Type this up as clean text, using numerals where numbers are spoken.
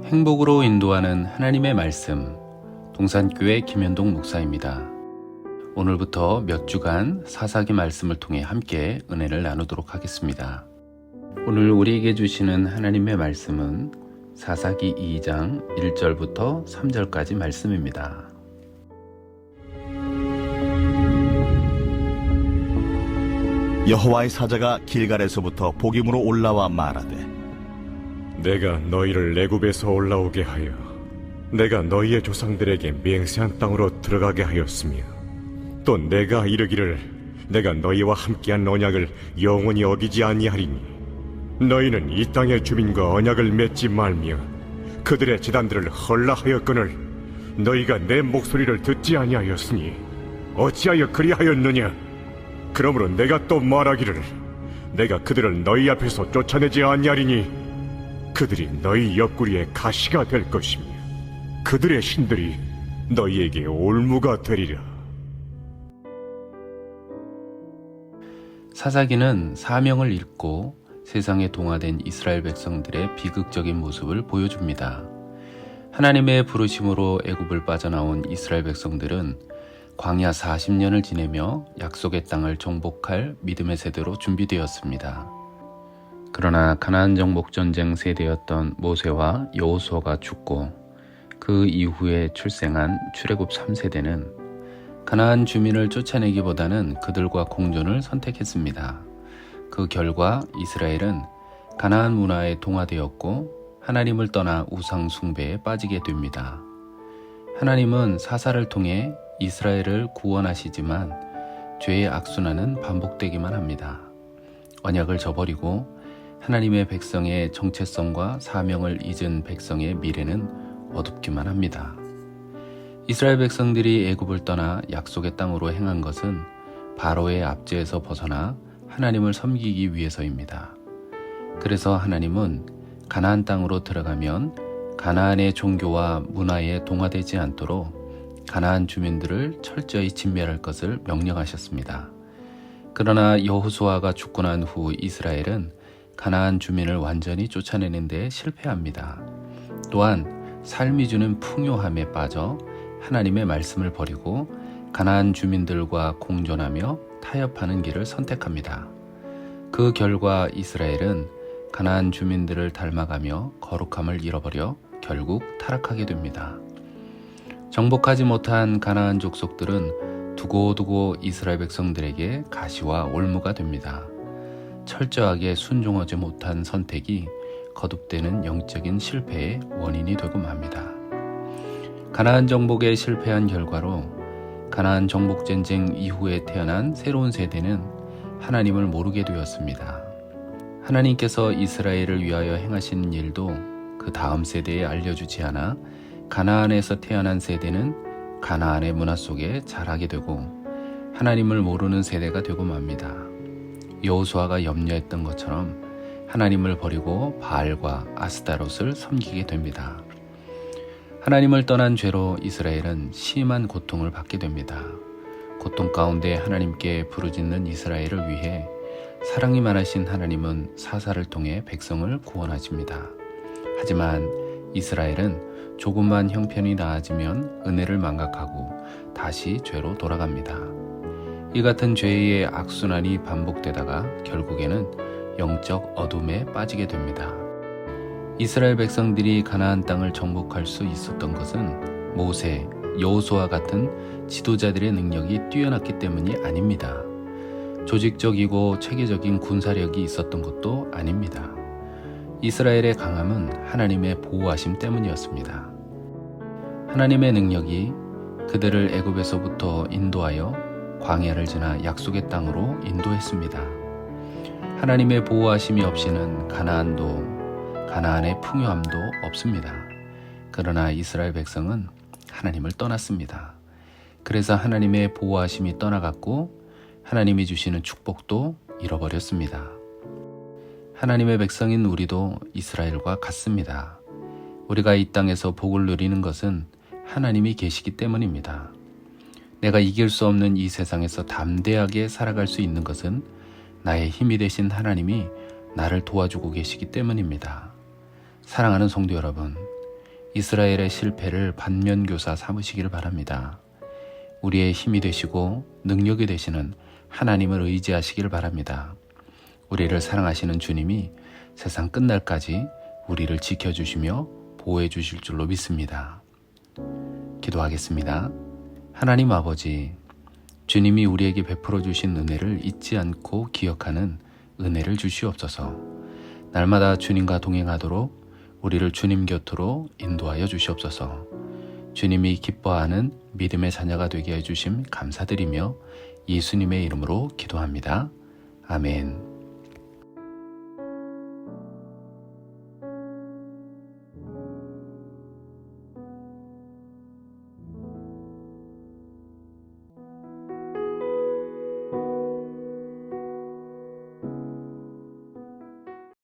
행복으로 인도하는 하나님의 말씀, 동산교회 김현동 목사입니다. 오늘부터 몇 주간 사사기 말씀을 통해 함께 은혜를 나누도록 하겠습니다. 오늘 우리에게 주시는 하나님의 말씀은 사사기 2장 1절부터 3절까지 말씀입니다. 여호와의 사자가 길갈에서부터 복임으로 올라와 말하되, 내가 너희를 애굽에서 올라오게 하여 내가 너희의 조상들에게 맹세한 땅으로 들어가게 하였으며, 또 내가 이르기를 내가 너희와 함께한 언약을 영원히 어기지 아니하리니 너희는 이 땅의 주민과 언약을 맺지 말며 그들의 제단들을 헐라하였거늘 너희가 내 목소리를 듣지 아니하였으니 어찌하여 그리하였느냐? 그러므로 내가 또 말하기를 내가 그들을 너희 앞에서 쫓아내지 아니하리니 그들이 너희 옆구리에 가시가 될 것이며 그들의 신들이 너희에게 올무가 되리라. 사사기는 사명을 잃고 세상에 동화된 이스라엘 백성들의 비극적인 모습을 보여줍니다. 하나님의 부르심으로 애굽을 빠져나온 이스라엘 백성들은 광야 40년을 지내며 약속의 땅을 정복할 믿음의 세대로 준비되었습니다. 그러나 가나안 정복 전쟁 세대였던 모세와 여호수아가 죽고 그 이후에 출생한 출애굽 3세대는 가나안 주민을 쫓아내기보다는 그들과 공존을 선택했습니다. 그 결과 이스라엘은 가나안 문화에 동화되었고 하나님을 떠나 우상 숭배에 빠지게 됩니다. 하나님은 사사를 통해 이스라엘을 구원하시지만 죄의 악순환은 반복되기만 합니다. 언약을 저버리고 하나님의 백성의 정체성과 사명을 잊은 백성의 미래는 어둡기만 합니다. 이스라엘 백성들이 애굽을 떠나 약속의 땅으로 행한 것은 바로의 압제에서 벗어나 하나님을 섬기기 위해서입니다. 그래서 하나님은 가나안 땅으로 들어가면 가나안의 종교와 문화에 동화되지 않도록 가나안 주민들을 철저히 진멸할 것을 명령하셨습니다. 그러나 여호수아가 죽고 난 후 이스라엘은 가나안 주민을 완전히 쫓아내는 데 실패합니다. 또한 삶이 주는 풍요함에 빠져 하나님의 말씀을 버리고 가나안 주민들과 공존하며 타협하는 길을 선택합니다. 그 결과 이스라엘은 가나안 주민들을 닮아가며 거룩함을 잃어버려 결국 타락하게 됩니다. 정복하지 못한 가나안 족속들은 두고두고 이스라엘 백성들에게 가시와 올무가 됩니다. 철저하게 순종하지 못한 선택이 거듭되는 영적인 실패의 원인이 되고 맙니다. 가나안 정복에 실패한 결과로 가나안 정복 전쟁 이후에 태어난 새로운 세대는 하나님을 모르게 되었습니다. 하나님께서 이스라엘을 위하여 행하신 일도 그 다음 세대에 알려주지 않아 가나안에서 태어난 세대는 가나안의 문화 속에 자라게 되고 하나님을 모르는 세대가 되고 맙니다. 여호수아가 염려했던 것처럼 하나님을 버리고 바알과 아스타롯을 섬기게 됩니다. 하나님을 떠난 죄로 이스라엘은 심한 고통을 받게 됩니다. 고통 가운데 하나님께 부르짖는 이스라엘을 위해 사랑이 많으신 하나님은 사사를 통해 백성을 구원하십니다. 하지만 이스라엘은 조금만 형편이 나아지면 은혜를 망각하고 다시 죄로 돌아갑니다. 이 같은 죄의 악순환이 반복되다가 결국에는 영적 어둠에 빠지게 됩니다. 이스라엘 백성들이 가나안 땅을 정복할 수 있었던 것은 모세, 여호수아 같은 지도자들의 능력이 뛰어났기 때문이 아닙니다. 조직적이고 체계적인 군사력이 있었던 것도 아닙니다. 이스라엘의 강함은 하나님의 보호하심 때문이었습니다. 하나님의 능력이 그들을 애굽에서부터 인도하여 광야를 지나 약속의 땅으로 인도했습니다. 하나님의 보호하심이 없이는 가나안의 풍요함도 없습니다. 그러나 이스라엘 백성은 하나님을 떠났습니다. 그래서 하나님의 보호하심이 떠나갔고 하나님이 주시는 축복도 잃어버렸습니다. 하나님의 백성인 우리도 이스라엘과 같습니다. 우리가 이 땅에서 복을 누리는 것은 하나님이 계시기 때문입니다. 내가 이길 수 없는 이 세상에서 담대하게 살아갈 수 있는 것은 나의 힘이 되신 하나님이 나를 도와주고 계시기 때문입니다. 사랑하는 성도 여러분, 이스라엘의 실패를 반면교사 삼으시기를 바랍니다. 우리의 힘이 되시고 능력이 되시는 하나님을 의지하시기를 바랍니다. 우리를 사랑하시는 주님이 세상 끝날까지 우리를 지켜주시며 보호해 주실 줄로 믿습니다. 기도하겠습니다. 하나님 아버지, 주님이 우리에게 베풀어 주신 은혜를 잊지 않고 기억하는 은혜를 주시옵소서. 날마다 주님과 동행하도록 우리를 주님 곁으로 인도하여 주시옵소서. 주님이 기뻐하는 믿음의 자녀가 되게 해주심 감사드리며 예수님의 이름으로 기도합니다. 아멘.